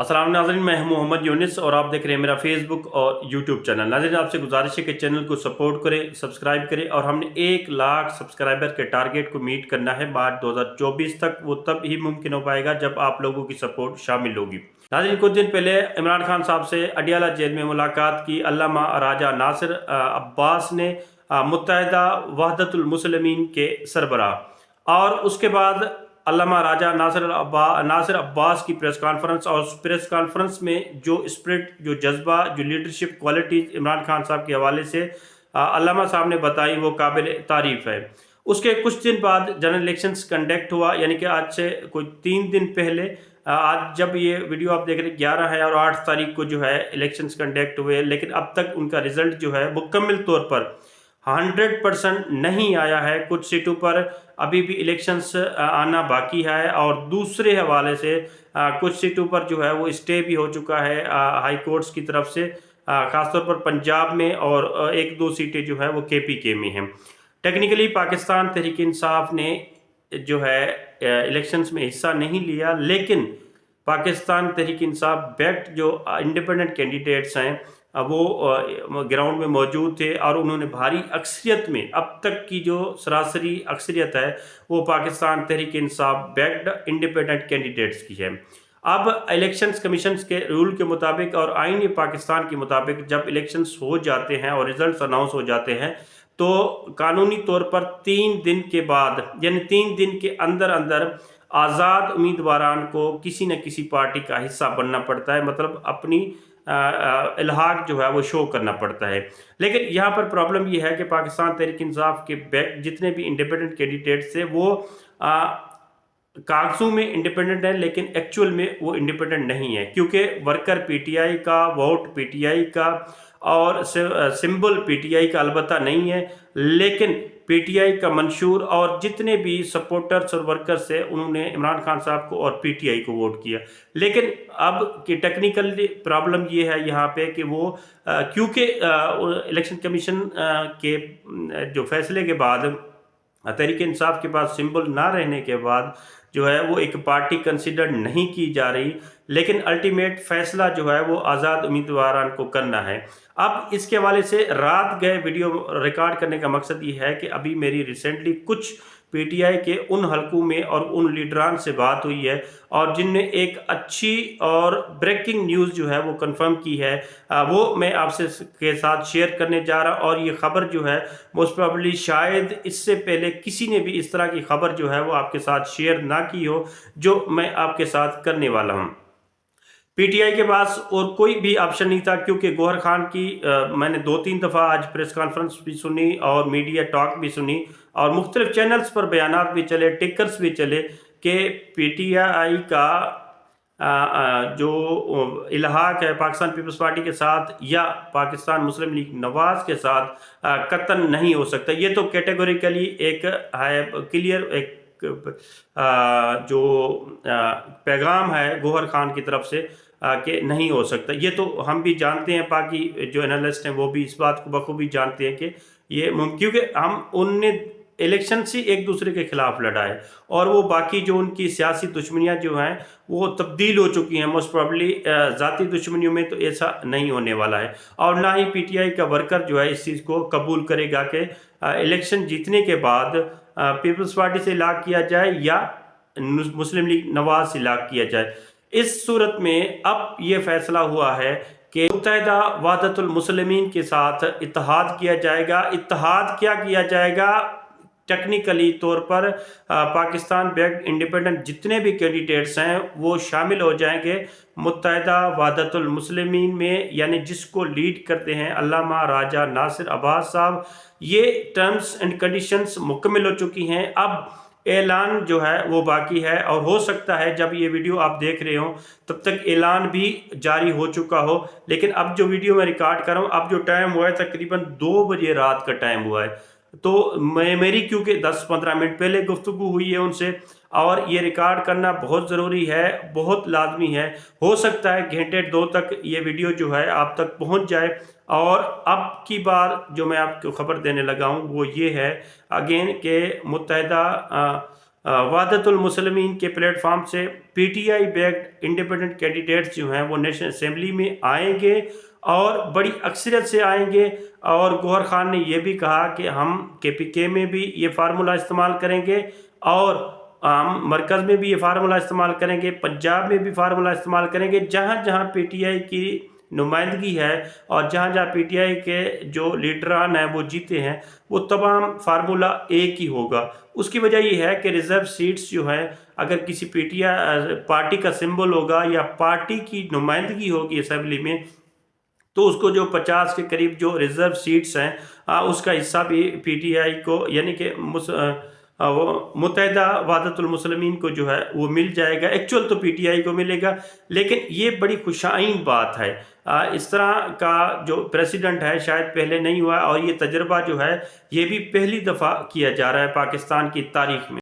अस्सलाम नाज़रीन, मैं हूं मोहम्मद यूनिस और आप देख रहे हैं मेरा फेसबुक और यूट्यूब चैनल। नाज़रीन, आपसे गुजारिश है कि चैनल को सपोर्ट करें, सब्सक्राइब करें और हमने 1 लाख सब्सक्राइबर के टारगेट को मीट करना है मार्च 2024 तक। वो तब ही मुमकिन हो पाएगा जब आप लोगों की सपोर्ट शामिल होगी। नाज़रीन, कुछ दिन पहले इमरान खान साहब से अडियाला जेल में मुलाकात की अल्लामा राजा नासिर अब्बास ने, मुत्तहिदा वहदतुल मुस्लिमीन के सरबराह। और उसके बाद अल्लामा राजा नासिर अब्बास की प्रेस कॉन्फ्रेंस, और उस प्रेस कॉन्फ्रेंस में जो स्पिरिट, जो जज्बा, जो लीडरशिप क्वालिटीज़ इमरान खान साहब के हवाले से अल्लामा साहब ने बताई, वो काबिल तारीफ़ है। उसके कुछ दिन बाद जनरल इलेक्शंस कंडक्ट हुआ, यानी कि आज से कोई 3 दिन पहले, आज जब ये वीडियो आप देख रहे हैं 11 है और 8 तारीख को जो है इलेक्शंस कंडक्ट हुए, लेकिन अब तक उनका रिजल्ट जो है मुकम्मल तौर पर 100% नहीं आया है। कुछ सीटों पर अभी भी इलेक्शंस आना बाकी है, और दूसरे हवाले से कुछ सीटों पर जो है वो स्टे भी हो चुका है हाई कोर्ट्स की तरफ से, ख़ासतौर पर पंजाब में, और 1-2 सीटें जो है वो KPK में हैं। टेक्निकली पाकिस्तान तहरीक इंसाफ ने जो है इलेक्शंस में हिस्सा नहीं लिया, लेकिन पाकिस्तान तहरीक इंसाफ बैक्ड जो इंडिपेंडेंट कैंडिडेट्स हैं वो ग्राउंड में मौजूद थे, और उन्होंने भारी अक्सरियत में, अब तक की जो सरासरी अक्सरियत है वो Pakistan Tehreek Insaf backed independent candidates की है। अब इलेक्शंस कमीशन के रूल के मुताबिक और आईन पाकिस्तान के मुताबिक जब इलेक्शंस हो जाते हैं और रिजल्ट्स अनाउंस हो जाते हैं, तो कानूनी तौर पर 3 दिन के बाद, यानी 3 दिन के अंदर अंदर आज़ाद उम्मीदवारान को किसी न किसी पार्टी का हिस्सा बनना पड़ता है, मतलब अपनी इल्हाक जो है वो शो करना पड़ता है। लेकिन यहाँ पर प्रॉब्लम ये है कि पाकिस्तान तहरीक इंसाफ के बैक जितने भी इंडिपेंडेंट कैंडिडेट्स थे वो कागजों में इंडिपेंडेंट है, लेकिन एक्चुअल में वो इंडिपेंडेंट नहीं है, क्योंकि वर्कर PTI का, वोट PTI का और सिंबल PTI का अलबत्ता नहीं है, लेकिन PTI का मंशूर और जितने भी सपोर्टर्स और वर्कर्स है उन्होंने इमरान खान साहब को और PTI को वोट किया। लेकिन अब की टेक्निकल प्रॉब्लम ये है यहाँ पे कि वो क्योंकि इलेक्शन कमीशन के जो फैसले के बाद तहरीक इंसाफ के पास सिंबल ना रहने के बाद जो है वो एक पार्टी कंसिडर नहीं की जा रही, लेकिन अल्टीमेट फैसला जो है वो आज़ाद उम्मीदवारान को करना है। अब इसके हवाले से रात गए वीडियो रिकॉर्ड करने का मकसद ये है कि अभी मेरी रिसेंटली कुछ PTI के उन हलकों में और उन लीडरान से बात हुई है, और जिनने एक अच्छी और ब्रेकिंग न्यूज़ जो है वो कंफर्म की है, वो मैं आपसे के साथ शेयर करने जा रहा। और ये खबर जो है मोस्ट प्रोबेबली शायद इससे पहले किसी ने भी इस तरह की खबर जो है वो आपके साथ शेयर ना की हो, जो मैं आपके साथ करने वाला हूँ। PTI के पास और कोई भी ऑप्शन नहीं था, क्योंकि गौहर खान की मैंने 2-3 दफ़ा आज प्रेस कॉन्फ्रेंस भी सुनी और मीडिया टॉक भी सुनी, और मुख्तलिफ चैनल्स पर बयानात भी चले, टिकर्स भी चले कि PTI का जो इल्हाक है पाकिस्तान पीपल्स पार्टी के साथ या पाकिस्तान मुस्लिम लीग नवाज के साथ कतन नहीं हो सकता। ये तो कैटेगोरिकली एक है, क्लियर एक जो पैगाम है गौहर खान की तरफ से कि नहीं हो सकता। ये तो हम भी जानते हैं, बाकी जो एनालिस्ट हैं वो भी इस बात को बखूबी जानते हैं कि ये क्योंकि हम उनने इलेक्शन से एक दूसरे के खिलाफ लड़ा है, और वो बाकी जो उनकी सियासी दुश्मनियां जो हैं वो तब्दील हो चुकी हैं। मोस्ट प्रॉब्ली ज़ाती दुश्मनियों में तो ऐसा नहीं होने वाला है, और ना ही PTI का वर्कर जो है इस चीज़ को कबूल करेगा कि इलेक्शन जीतने के बाद पीपल्स पार्टी से इलाक किया जाए या मुस्लिम लीग नवाज से इलाक किया जाए। इस सूरत में अब ये फैसला हुआ है कि मुत्तहिदा वहदतुल मुस्लिमीन के साथ इत्तेहाद किया जाएगा। इत्तेहाद क्या किया जाएगा? टेक्निकली तौर पर पाकिस्तान बैक्ड इंडिपेंडेंट जितने भी कैंडिडेट्स हैं वो शामिल हो जाएंगे मुत्तहिदा वहदतुल मुस्लिमीन में, यानी जिसको लीड करते हैं अल्लामा राजा नासिर अब्बास साहब। ये टर्म्स एंड कंडीशंस मुकम्मल हो चुकी हैं, अब ऐलान जो है वो बाकी है, और हो सकता है जब ये वीडियो आप देख रहे हो तब तक ऐलान भी जारी हो चुका हो। लेकिन अब जो वीडियो मैं रिकॉर्ड कर रहा हूँ, अब जो टाइम हुआ है तकरीबन 2 बजे रात का टाइम हुआ है, तो मेरी क्योंकि 10-15 मिनट पहले गुफ्तगू हुई है उनसे, और ये रिकॉर्ड करना बहुत ज़रूरी है, बहुत लाजमी है। हो सकता है घंटे 2 तक ये वीडियो जो है आप तक पहुंच जाए। और अब की बार जो मैं आपको ख़बर देने लगा हूँ वो ये है अगेन कि मुत्तहिदा वहदतुल मुस्लिमीन के प्लेटफॉर्म से पीटीआई बैक्ड इंडिपेंडेंट कैंडिडेट्स जो हैं वो नेशनल असेंबली में आएंगे और बड़ी अक्सरियत से आएंगे। और गौहर खान ने यह भी कहा कि हम केपीके में भी ये फार्मूला इस्तेमाल करेंगे और हम मरकज़ में भी ये फार्मूला इस्तेमाल करेंगे, पंजाब में भी फार्मूला इस्तेमाल करेंगे। जहाँ जहाँ पीटीआई की नुमाइंदगी है और जहाँ जहाँ पीटीआई के जो लीडरान हैं वो जीते हैं, वो तमाम फार्मूला एक ही होगा। उसकी वजह ये है कि रिज़र्व सीट्स जो है, अगर किसी पीटीआई पार्टी का सिंबल होगा या पार्टी की नुमाइंदगी होगी असेंबली में, तो उसको जो 50 के करीब जो रिज़र्व सीट्स हैं उसका हिस्सा भी पीटीआई को यानी कि वो मुत्तहिदा वहदतुल मुस्लिमीन को जो है वो मिल जाएगा। एक्चुअल तो पीटीआई को मिलेगा, लेकिन ये बड़ी खुशाइन बात है। इस तरह का जो प्रेसिडेंट है शायद पहले नहीं हुआ और ये तजर्बा जो है ये भी पहली दफ़ा किया जा रहा है पाकिस्तान की तारीख में।